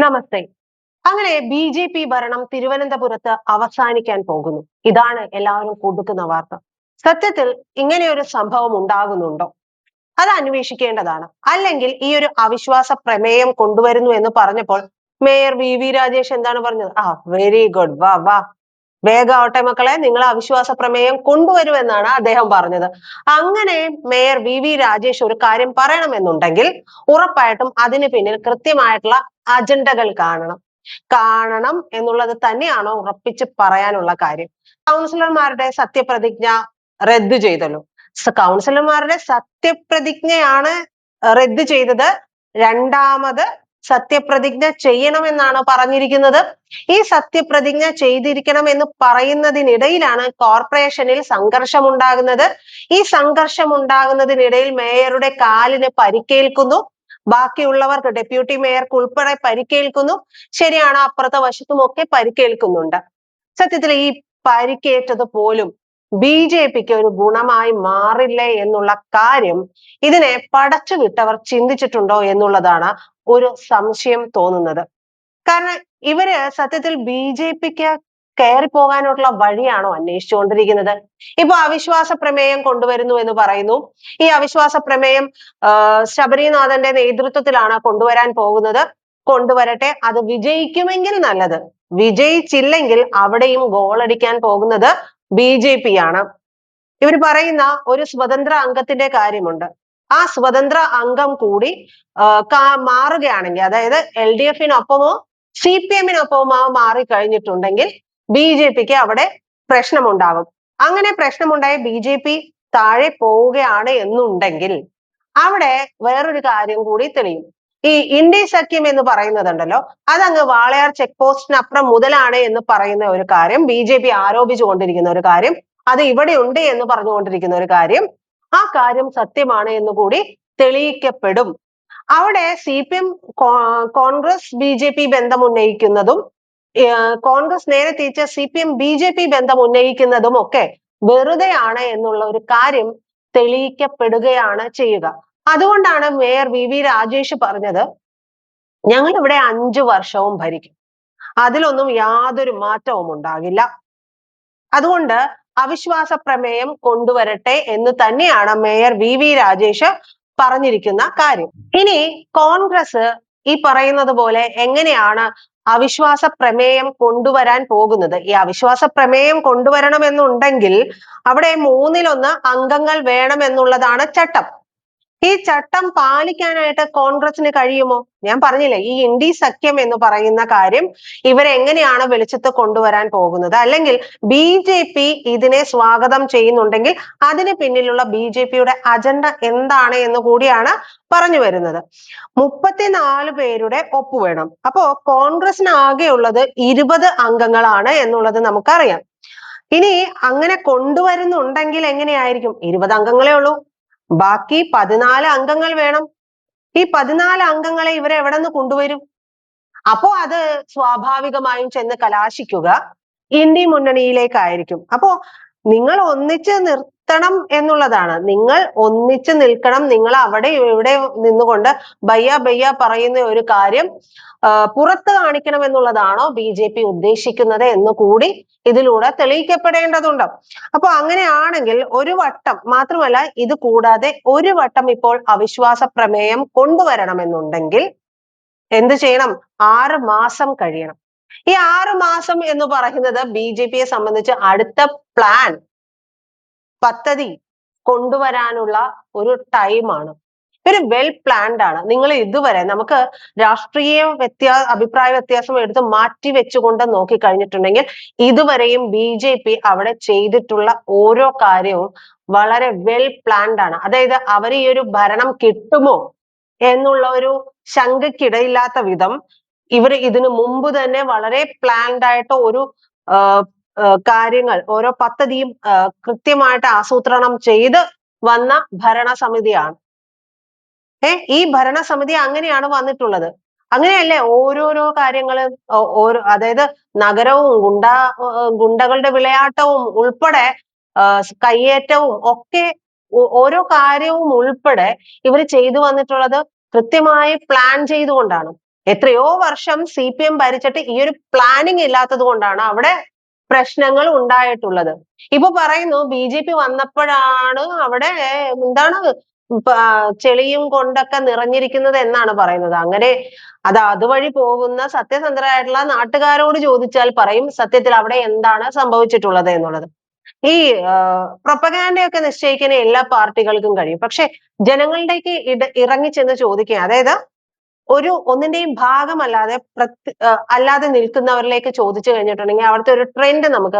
നമസ്തേ. അങ്ങനെ ബി.ജെ.പി. ഭരണം തിരുവനന്തപുരത്ത് അവസാനിക്കാൻ പോകുന്നു. ഇതാണ് എല്ലാവരും കൊടുക്കുന്ന വാർത്ത. സത്യത്തിൽ ഇങ്ങനെ ഒരു സംഭവം ഉണ്ടാകുന്നുണ്ടോ? അത് അന്വേഷിക്കേണ്ടതാണ്. അല്ലെങ്കിൽ ഈ ഒരു അവിശ്വാസ പ്രമേയം കൊണ്ടുവരുന്നു എന്ന് പറഞ്ഞപ്പോൾ മേയർ വി രാജേഷ് എന്താണ് പറഞ്ഞത്? വെരി ഗുഡ്, വാ വാ, വേഗാവട്ടെ മക്കളെ, നിങ്ങൾ അവിശ്വാസ പ്രമേയം കൊണ്ടുവരൂ എന്നാണ് അദ്ദേഹം പറഞ്ഞത്. അങ്ങനെ മേയർ വി രാജേഷ് ഒരു കാര്യം പറയണമെന്നുണ്ടെങ്കിൽ ഉറപ്പായിട്ടും അതിന് പിന്നിൽ കൃത്യമായിട്ടുള്ള അജണ്ടകൾ കാണണം എന്നുള്ളത് തന്നെയാണോ ഉറപ്പിച്ച് പറയാനുള്ള കാര്യം. കൗൺസിലർമാരുടെ സത്യപ്രതിജ്ഞ റദ്ദു ചെയ്തല്ലോ. കൗൺസിലർമാരുടെ സത്യപ്രതിജ്ഞയാണ് റദ്ദു ചെയ്തത്. രണ്ടാമത് സത്യപ്രതിജ്ഞ ചെയ്യണമെന്നാണ് പറഞ്ഞിരിക്കുന്നത്. ഈ സത്യപ്രതിജ്ഞ ചെയ്തിരിക്കണം എന്ന് പറയുന്നതിനിടയിലാണ് കോർപ്പറേഷനിൽ സംഘർഷമുണ്ടാകുന്നത്. ഈ സംഘർഷമുണ്ടാകുന്നതിനിടയിൽ മേയറുടെ കാലിന് പരിക്കേൽക്കുന്നു. ബാക്കിയുള്ളവർക്ക്, ഡെപ്യൂട്ടി മേയർക്ക് ഉൾപ്പെടെ പരിക്കേൽക്കുന്നു. ശരിയാണ്, അപ്പുറത്തെ വശത്തും ഒക്കെ പരിക്കേൽക്കുന്നുണ്ട്. സത്യത്തിൽ ഈ പരിക്കേറ്റത് പോലും ബി.ജെ.പിക്ക് ഒരു ഗുണമായി മാറില്ലേ എന്നുള്ള കാര്യം ഇതിനെ പടച്ചു വിട്ടവർ ചിന്തിച്ചിട്ടുണ്ടോ എന്നുള്ളതാണ് ഒരു സംശയം തോന്നുന്നത്. കാരണം ഇവര് സത്യത്തിൽ ബി.ജെ.പിക്ക് കയറി പോകാനുള്ള വഴിയാണോ അന്വേഷിച്ചുകൊണ്ടിരിക്കുന്നത്? ഇപ്പൊ അവിശ്വാസ പ്രമേയം കൊണ്ടുവരുന്നു എന്ന് പറയുന്നു. ഈ അവിശ്വാസ പ്രമേയം ശബരിനാഥന്റെ നേതൃത്വത്തിലാണ് കൊണ്ടുവരാൻ പോകുന്നത്. കൊണ്ടുവരട്ടെ, അത് വിജയിക്കുമെങ്കിൽ നല്ലത്. വിജയിച്ചില്ലെങ്കിൽ അവിടെയും ഗോളടിക്കാൻ പോകുന്നത് ബി.ജെ.പി. ആണ്. ഇവർ പറയുന്ന ഒരു സ്വതന്ത്ര അംഗത്തിന്റെ കാര്യമുണ്ട്. ആ സ്വതന്ത്ര അംഗം കൂടി മാറുകയാണെങ്കിൽ, അതായത് LDF-നൊപ്പമോ CPM-നൊപ്പമോ മാറിക്കഴിഞ്ഞിട്ടുണ്ടെങ്കിൽ ബി.ജെ.പിക്ക് അവിടെ പ്രശ്നമുണ്ടാകും. അങ്ങനെ പ്രശ്നമുണ്ടായി ബി.ജെ.പി. താഴെ പോവുകയാണ് എന്നുണ്ടെങ്കിൽ അവിടെ വേറൊരു കാര്യം കൂടി തെളിയും. ഈ ഇന്ത്യ സഖ്യം എന്ന് പറയുന്നതുണ്ടല്ലോ, അതങ്ങ് വാളയാർ ചെക്ക് പോസ്റ്റിനപ്പുറം മുതലാണ് എന്ന് പറയുന്ന ഒരു കാര്യം, ബി.ജെ.പി. ആരോപിച്ചുകൊണ്ടിരിക്കുന്ന ഒരു കാര്യം, അത് ഇവിടെ ഉണ്ട് എന്ന് പറഞ്ഞുകൊണ്ടിരിക്കുന്ന ഒരു കാര്യം, ആ കാര്യം സത്യമാണ് എന്ന് കൂടി തെളിയിക്കപ്പെടും. അവിടെ CPM കോൺഗ്രസ് ബി.ജെ.പി. ബന്ധം ഉന്നയിക്കുന്നതും കോൺഗ്രസ് നേരെ തിരിച്ച CPM ബി.ജെ.പി. ബന്ധം ഉന്നയിക്കുന്നതും ഒക്കെ വെറുതെയാണ് എന്നുള്ള ഒരു കാര്യം തെളിയിക്കപ്പെടുകയാണ് ചെയ്യുക. അതുകൊണ്ടാണ് മേയർ വി രാജേഷ് പറഞ്ഞത്, ഞങ്ങൾ ഇവിടെ 5 വർഷവും ഭരിക്കും, അതിലൊന്നും യാതൊരു മാറ്റവും ഉണ്ടാകില്ല. അതുകൊണ്ട് അവിശ്വാസ പ്രമേയം കൊണ്ടുവരട്ടെ എന്ന് തന്നെയാണ് മേയർ വി രാജേഷ് പറഞ്ഞിരിക്കുന്ന കാര്യം. ഇനി കോൺഗ്രസ് ഈ പറയുന്നത് പോലെ എങ്ങനെയാണ് അവിശ്വാസ പ്രമേയം കൊണ്ടുവരാൻ പോകുന്നത്? ഈ അവിശ്വാസ പ്രമേയം കൊണ്ടുവരണമെന്നുണ്ടെങ്കിൽ അവിടെ 1/3 അംഗങ്ങൾ വേണമെന്നുള്ളതാണ് ചട്ടം. ഈ ചട്ടം പാലിക്കാനായിട്ട് കോൺഗ്രസിന് കഴിയുമോ? ഞാൻ പറഞ്ഞില്ലേ, ഈ ഇന്ത്യ സഖ്യം എന്ന് പറയുന്ന കാര്യം ഇവരെങ്ങനെയാണ് വെളിച്ചത്ത് കൊണ്ടുവരാൻ പോകുന്നത്? അല്ലെങ്കിൽ ബി.ജെ.പി. ഇതിനെ സ്വാഗതം ചെയ്യുന്നുണ്ടെങ്കിൽ അതിന് പിന്നിലുള്ള ബി.ജെ.പിയുടെ അജണ്ട എന്താണ് എന്ന് കൂടിയാണ് പറഞ്ഞു വരുന്നത്. 34 പേരുടെ ഒപ്പ് വേണം. അപ്പോ കോൺഗ്രസിന് ആകെയുള്ളത് 20 അംഗങ്ങളാണ് എന്നുള്ളത് നമുക്കറിയാം. ഇനി അങ്ങനെ കൊണ്ടുവരുന്നുണ്ടെങ്കിൽ എങ്ങനെയായിരിക്കും? 20 അംഗങ്ങളേ ഉള്ളൂ, ബാക്കി 14 അംഗങ്ങൾ വേണം. ഈ 14 അംഗങ്ങളെ ഇവരെ എവിടെ നിന്ന് കൊണ്ടുവരും? അപ്പോ അത് സ്വാഭാവികമായും ചെന്ന് കലാശിക്കുക ഇന്ത്യ മുന്നണിയിലേക്കായിരിക്കും. അപ്പോ നിങ്ങൾ ഒന്നിച്ച് നിർത്തണം എന്നുള്ളതാണ്. നിങ്ങൾ ഒന്നിച്ച് നിൽക്കണം. നിങ്ങൾ അവിടെ ഇവിടെ നിന്നുകൊണ്ട് ബയ്യ പറയുന്ന ഒരു കാര്യം പുറത്ത് കാണിക്കണം എന്നുള്ളതാണോ ബി.ജെ.പി. ഉദ്ദേശിക്കുന്നത് എന്ന് കൂടി ഇതിലൂടെ തെളിയിക്കപ്പെടേണ്ടതുണ്ട്. അപ്പൊ അങ്ങനെയാണെങ്കിൽ ഒരു വട്ടം മാത്രമല്ല, ഇത് കൂടാതെ ഒരു വട്ടം ഇപ്പോൾ അവിശ്വാസ പ്രമേയം കൊണ്ടുവരണമെന്നുണ്ടെങ്കിൽ എന്ത് ചെയ്യണം? 6 മാസം കഴിയണം. ഈ 6 മാസം എന്ന് പറയുന്നത് ബി.ജെ.പിയെ സംബന്ധിച്ച് അടുത്ത പ്ലാൻ, പദ്ധതി കൊണ്ടുവരാനുള്ള ഒരു ടൈമാണ്. ഒരു വെൽ പ്ലാൻഡ് ആണ്. നിങ്ങൾ ഇതുവരെ നമുക്ക് രാഷ്ട്രീയ അഭിപ്രായ വ്യത്യാസം എടുത്ത് മാറ്റി വെച്ചുകൊണ്ട് നോക്കിക്കഴിഞ്ഞിട്ടുണ്ടെങ്കിൽ ഇതുവരെയും ബി.ജെ.പി. അവിടെ ചെയ്തിട്ടുള്ള ഓരോ കാര്യവും വളരെ വെൽ പ്ലാൻഡ് ആണ്. അതായത് അവർ ഈ ഒരു ഭരണം കിട്ടുമോ എന്നുള്ള ഒരു ശങ്കയ്ക്കിടയില്ലാത്ത വിധം ഇവർ ഇതിനു മുമ്പ് തന്നെ വളരെ പ്ലാൻഡ് ആയിട്ട് ഒരു കാര്യങ്ങൾ, ഓരോ പദ്ധതിയും കൃത്യമായിട്ട് ആസൂത്രണം ചെയ്ത് വന്ന ഭരണസമിതിയാണ്. ഈ ഭരണസമിതി അങ്ങനെയാണ് വന്നിട്ടുള്ളത്. അങ്ങനെയല്ലേ ഓരോരോ കാര്യങ്ങളും, അതായത് നഗരവും ഗുണ്ടകളുടെ വിളയാട്ടവും ഉൾപ്പെടെ കയ്യേറ്റവും ഒക്കെ ഓരോ കാര്യവും ഉൾപ്പെടെ ഇവർ ചെയ്തു വന്നിട്ടുള്ളത് കൃത്യമായി പ്ലാൻ ചെയ്തുകൊണ്ടാണ്. എത്രയോ വർഷം CPM ഭരിച്ചിട്ട് ഈ ഒരു പ്ലാനിങ് ഇല്ലാത്തത് കൊണ്ടാണ് അവിടെ പ്രശ്നങ്ങൾ ഉണ്ടായിട്ടുള്ളത്. ഇപ്പൊ പറയുന്നു BJP വന്നപ്പോഴാണ് അവിടെ എന്താണ് ചെളിയും കൊണ്ടൊക്കെ നിറഞ്ഞിരിക്കുന്നത് എന്നാണ് പറയുന്നത്. അങ്ങനെ അതുവഴി പോകുന്ന സത്യസന്ധരായിട്ടുള്ള നാട്ടുകാരോട് ചോദിച്ചാൽ പറയും സത്യത്തിൽ അവിടെ എന്താണ് സംഭവിച്ചിട്ടുള്ളത് എന്നുള്ളത്. ഈ പ്രൊപ്പഗാൻഡയൊക്കെ നിശ്ചയിക്കാൻ എല്ലാ പാർട്ടികൾക്കും കഴിയും. പക്ഷെ ജനങ്ങളിലേക്ക് ഇറങ്ങി ചെന്ന് ചോദിക്കുക, അതായത് ഒന്നിന്റെയും ഭാഗമല്ലാതെ അല്ലാതെ നിൽക്കുന്നവരിലേക്ക് ചോദിച്ചു കഴിഞ്ഞിട്ടുണ്ടെങ്കിൽ അവിടുത്തെ ഒരു ട്രെൻഡ് നമുക്ക്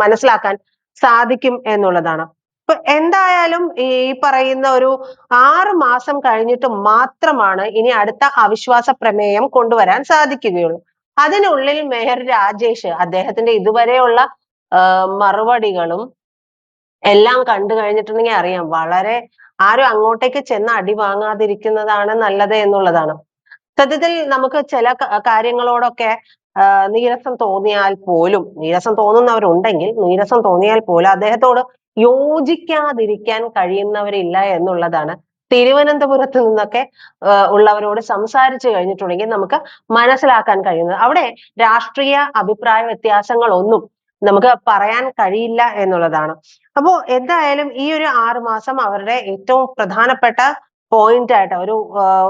മനസ്സിലാക്കാൻ സാധിക്കും എന്നുള്ളതാണ്. ഇപ്പൊ എന്തായാലും ഈ പറയുന്ന ഒരു 6 മാസം കഴിഞ്ഞിട്ട് മാത്രമാണ് ഇനി അടുത്ത അവിശ്വാസ പ്രമേയം കൊണ്ടുവരാൻ സാധിക്കുകയുള്ളൂ. അതിനുള്ളിൽ മേയർ രാജേഷ് അദ്ദേഹത്തിന്റെ ഇതുവരെയുള്ള മറുപടികളും എല്ലാം കണ്ടു കഴിഞ്ഞിട്ടുണ്ടെങ്കിൽ അറിയാം വളരെ ആരും അങ്ങോട്ടേക്ക് ചെന്ന് അടി വാങ്ങാതിരിക്കുന്നതാണ് നല്ലത് എന്നുള്ളതാണ്. സത്യത്തിൽ നമുക്ക് ചില കാര്യങ്ങളോടൊക്കെ നീരസം തോന്നിയാൽ പോലും, നീരസം തോന്നുന്നവരുണ്ടെങ്കിൽ നീരസം തോന്നിയാൽ പോലും അദ്ദേഹത്തോട് യോജിക്കാതിരിക്കാൻ കഴിയുന്നവരില്ല എന്നുള്ളതാണ് തിരുവനന്തപുരത്ത് നിന്നൊക്കെ ഉള്ളവരോട് സംസാരിച്ചു കഴിഞ്ഞിട്ടുണ്ടെങ്കിൽ നമുക്ക് മനസ്സിലാക്കാൻ കഴിയുന്നത്. അവിടെ രാഷ്ട്രീയ അഭിപ്രായ വ്യത്യാസങ്ങളൊന്നും നമുക്ക് പറയാൻ കഴിയില്ല എന്നുള്ളതാണ്. അപ്പോ എന്തായാലും ഈ ഒരു 6 മാസം അവരുടെ ഏറ്റവും പ്രധാനപ്പെട്ട പോയിന്റ് ആയിട്ട്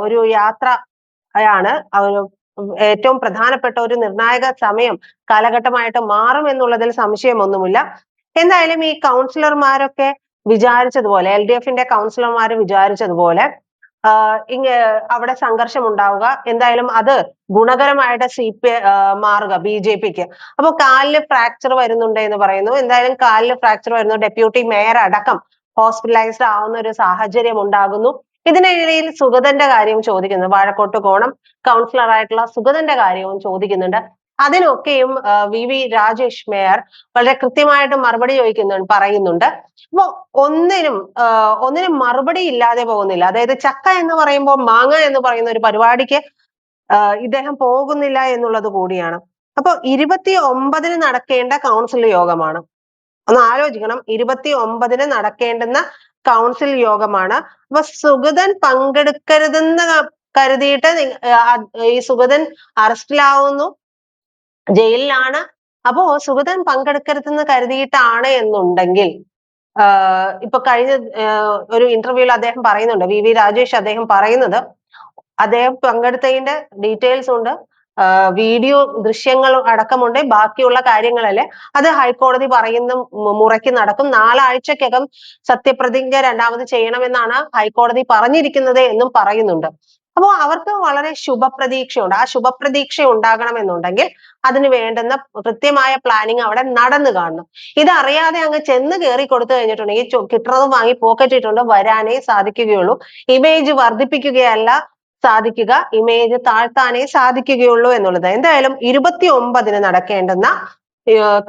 ഒരു യാത്ര ആണ് ഏറ്റവും പ്രധാനപ്പെട്ട ഒരു നിർണായക സമയം കാലഘട്ടമായിട്ട് മാറും എന്നുള്ളതിൽ സംശയമൊന്നുമില്ല. എന്തായാലും ഈ കൗൺസിലർമാരൊക്കെ വിചാരിച്ചതുപോലെ LDF-ന്റെ കൗൺസിലർമാർ വിചാരിച്ചതുപോലെ അവിടെ സംഘർഷം ഉണ്ടാവുക, എന്തായാലും അത് ഗുണകരമായിട്ട് മാറുക BJP-ക്ക്. അപ്പൊ കാലില് ഫ്രാക്ചർ വരുന്നുണ്ട് എന്ന് പറയുന്നു. എന്തായാലും കാലില് ഫ്രാക്ചർ വരുന്നു, ഡെപ്യൂട്ടി മേയർ അടക്കം ഹോസ്പിറ്റലൈസ്ഡ് ആവുന്ന ഒരു സാഹചര്യം ഉണ്ടാകുന്നു. ഇതിനിടയിൽ സുഗതന്റെ കാര്യം ചോദിക്കുന്നു, വാഴക്കോട്ട് കോണം കൗൺസിലർ ആയിട്ടുള്ള സുഗതന്റെ കാര്യവും ചോദിക്കുന്നുണ്ട്. അതിനൊക്കെയും VV രാജേഷ് മേയർ വളരെ കൃത്യമായിട്ട് മറുപടി പറയുന്നുണ്ട്. അപ്പൊ ഒന്നിനും മറുപടി ഇല്ലാതെ പോകുന്നില്ല. അതായത് ചക്ക എന്ന് പറയുമ്പോൾ മാങ്ങ എന്ന് പറയുന്ന ഒരു പരിപാടിക്ക് ഇദ്ദേഹം പോകുന്നില്ല എന്നുള്ളത് കൂടിയാണ്. അപ്പൊ 29-ന് നടക്കേണ്ട കൗൺസിൽ യോഗമാണ്. ഒന്ന് ആലോചിക്കണം, 29-ന് നടക്കേണ്ടുന്ന കൗൺസിൽ യോഗമാണ്. അപ്പൊ സുഗതൻ പങ്കെടുക്കരുതെന്ന് കരുതിയിട്ട് ഈ സുഗതൻ അറസ്റ്റിലാവുന്നു, ജയിലിലാണ്. അപ്പോ സുഗതൻ പങ്കെടുക്കരുതെന്ന് കരുതിയിട്ടാണ് എന്നുണ്ടെങ്കിൽ ഇപ്പൊ കഴിഞ്ഞ ഒരു ഇന്റർവ്യൂവിൽ അദ്ദേഹം പറയുന്നുണ്ട്, VV രാജേഷ് അദ്ദേഹം പറയുന്നത്, അദ്ദേഹം പങ്കെടുത്തതിന്റെ ഡീറ്റെയിൽസ് ഉണ്ട്, വീഡിയോ ദൃശ്യങ്ങൾ അടക്കമുണ്ട്, ബാക്കിയുള്ള കാര്യങ്ങളല്ലേ അത് ഹൈക്കോടതി പറയുന്ന മുറയ്ക്ക് നടക്കും. 4 ആഴ്ചക്കകം സത്യപ്രതിജ്ഞ രണ്ടാമത് ചെയ്യണമെന്നാണ് ഹൈക്കോടതി പറഞ്ഞിരിക്കുന്നത് എന്നും പറയുന്നുണ്ട്. അപ്പോൾ അവർക്ക് വളരെ ശുഭപ്രതീക്ഷയുണ്ട്. ആ ശുഭപ്രതീക്ഷ ഉണ്ടാകണമെന്നുണ്ടെങ്കിൽ അതിന് വേണ്ടുന്ന കൃത്യമായ പ്ലാനിങ് അവിടെ നടന്നു കാണണം. ഇതറിയാതെ അങ്ങ് ചെന്ന് കയറി കൊടുത്തു കഴിഞ്ഞിട്ടുണ്ടെങ്കിൽ കിട്ടുന്നതും വാങ്ങി പോക്കറ്റ് ഇട്ടുകൊണ്ട് വരാനേ സാധിക്കുകയുള്ളൂ. ഇമേജ് വർദ്ധിപ്പിക്കുകയല്ല സാധിക്കുക, ഇമേജ് താഴ്ത്താനേ സാധിക്കുകയുള്ളൂ എന്നുള്ളത്. എന്തായാലും 29-ന് നടക്കേണ്ടുന്ന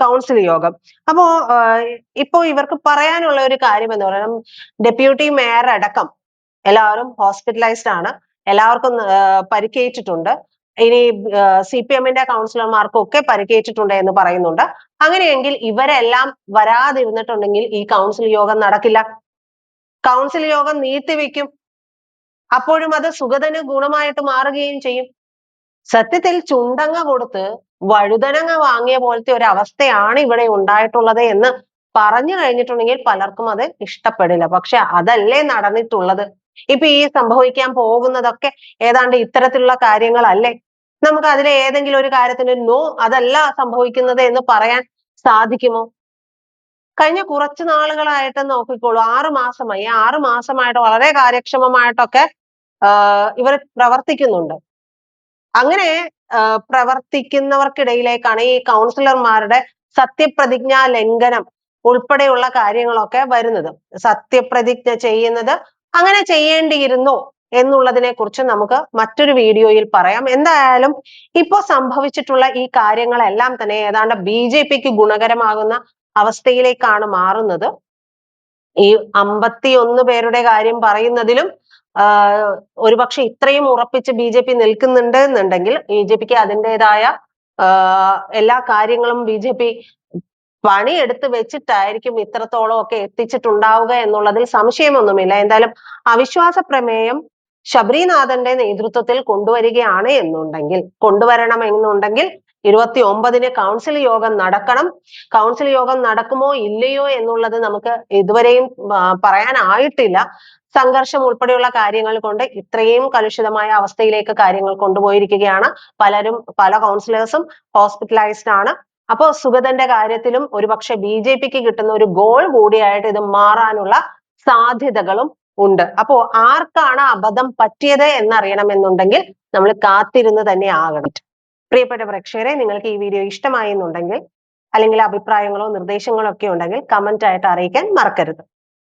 കൗൺസിൽ യോഗം. അപ്പോ ഇപ്പോ ഇവർക്ക് പറയാനുള്ള ഒരു കാര്യം എന്ന് പറയുന്നത്, ഡെപ്യൂട്ടി മേയർ അടക്കം എല്ലാവരും ഹോസ്പിറ്റലൈസ്ഡ് ആണ്, എല്ലാവർക്കും പരിക്കേറ്റിട്ടുണ്ട്. ഇനി CPM-ന്റെ കൗൺസിലർമാർക്കും ഒക്കെ പരിക്കേറ്റിട്ടുണ്ട് എന്ന് പറയുന്നുണ്ട്. അങ്ങനെയെങ്കിൽ ഇവരെല്ലാം വരാതിരുന്നിട്ടുണ്ടെങ്കിൽ ഈ കൗൺസിൽ യോഗം നടക്കില്ല, കൗൺസിൽ യോഗം നീട്ടിവെക്കും. അപ്പോഴും അത് സുഗതന് ഗുണമായിട്ട് മാറുകയും ചെയ്യും. സത്യത്തിൽ ചുണ്ടങ്ങ കൊടുത്ത് വഴുതനങ്ങ വാങ്ങിയ പോലത്തെ ഒരു അവസ്ഥയാണ് ഇവിടെ ഉണ്ടായിട്ടുള്ളത് എന്ന് പറഞ്ഞു കഴിഞ്ഞിട്ടുണ്ടെങ്കിൽ പലർക്കും അത് ഇഷ്ടപ്പെടില്ല. പക്ഷെ അതല്ലേ നടന്നിട്ടുള്ളത്. ഇപ്പൊ ഈ സംഭവിക്കാൻ പോകുന്നതൊക്കെ ഏതാണ്ട് ഇത്തരത്തിലുള്ള കാര്യങ്ങളല്ലേ. നമുക്ക് അതിലെ ഏതെങ്കിലും ഒരു കാര്യത്തിന് നോ, അതല്ല സംഭവിക്കുന്നത് എന്ന് പറയാൻ സാധിക്കുമോ? കഴിഞ്ഞ കുറച്ച് നാളുകളായിട്ട് നോക്കിക്കോളൂ, 6 മാസമായി. 6 മാസമായിട്ട് വളരെ കാര്യക്ഷമമായിട്ടൊക്കെ ഇവർ പ്രവർത്തിക്കുന്നുണ്ട്. അങ്ങനെ പ്രവർത്തിക്കുന്നവർക്കിടയിലേക്കാണ് ഈ കൗൺസിലർമാരുടെ സത്യപ്രതിജ്ഞാ ലംഘനം ഉൾപ്പെടെയുള്ള കാര്യങ്ങളൊക്കെ വരുന്നത്. സത്യപ്രതിജ്ഞ ചെയ്യുന്നത് അങ്ങനെ ചെയ്യേണ്ടിയിരുന്നോ എന്നുള്ളതിനെ കുറിച്ച് നമുക്ക് മറ്റൊരു വീഡിയോയിൽ പറയാം. എന്തായാലും ഇപ്പോ സംഭവിച്ചിട്ടുള്ള ഈ കാര്യങ്ങളെല്ലാം തന്നെ ഏതാണ്ട് BJP-ക്ക് ഗുണകരമാകുന്ന അവസ്ഥയിലേക്കാണ് മാറുന്നത്. ഈ 51 പേരുടെ കാര്യം പറയുന്നതിലും ഒരുപക്ഷെ ഇത്രയും ഉറപ്പിച്ച് BJP നിൽക്കുന്നുണ്ട് എന്നുണ്ടെങ്കിൽ BJP-ക്ക് അതിൻ്റെതായ എല്ലാ കാര്യങ്ങളും BJP പണിയെടുത്ത് വെച്ചിട്ടായിരിക്കും ഇത്രത്തോളം ഒക്കെ എത്തിച്ചിട്ടുണ്ടാവുക എന്നുള്ളതിൽ സംശയമൊന്നുമില്ല. എന്തായാലും അവിശ്വാസ പ്രമേയം ശബരിനാഥന്റെ നേതൃത്വത്തിൽ കൊണ്ടുവരികയാണ് കൊണ്ടുവരണമെന്നുണ്ടെങ്കിൽ 29-ന് കൗൺസിൽ യോഗം നടക്കണം. കൗൺസിൽ യോഗം നടക്കുമോ ഇല്ലയോ എന്നുള്ളത് നമുക്ക് ഇതുവരെയും പറയാനായിട്ടില്ല. സംഘർഷം ഉൾപ്പെടെയുള്ള കാര്യങ്ങൾ കൊണ്ട് ഇത്രയും കലുഷിതമായ അവസ്ഥയിലേക്ക് കാര്യങ്ങൾ കൊണ്ടുപോയിരിക്കുകയാണ്. പല കൗൺസിലേഴ്സും ഹോസ്പിറ്റലൈസ്ഡ് ആണ്. അപ്പോ സുഗതന്റെ കാര്യത്തിലും ഒരുപക്ഷെ BJPക്ക് കിട്ടുന്ന ഒരു ഗോൾ കൂടിയായിട്ട് ഇത് മാറാനുള്ള സാധ്യതകളും ഉണ്ട്. അപ്പോ ആർക്കാണ് അബദ്ധം പറ്റിയത് എന്നറിയണമെന്നുണ്ടെങ്കിൽ നമ്മൾ കാത്തിരുന്ന് തന്നെ ആകണം. പ്രിയപ്പെട്ട പ്രേക്ഷകരെ, നിങ്ങൾക്ക് ഈ വീഡിയോ ഇഷ്ടമായി എന്നുണ്ടെങ്കിൽ അല്ലെങ്കിൽ അഭിപ്രായങ്ങളോ നിർദ്ദേശങ്ങളോ ഒക്കെ ഉണ്ടെങ്കിൽ കമന്റ് ആയിട്ട് അറിയിക്കാൻ മറക്കരുത്.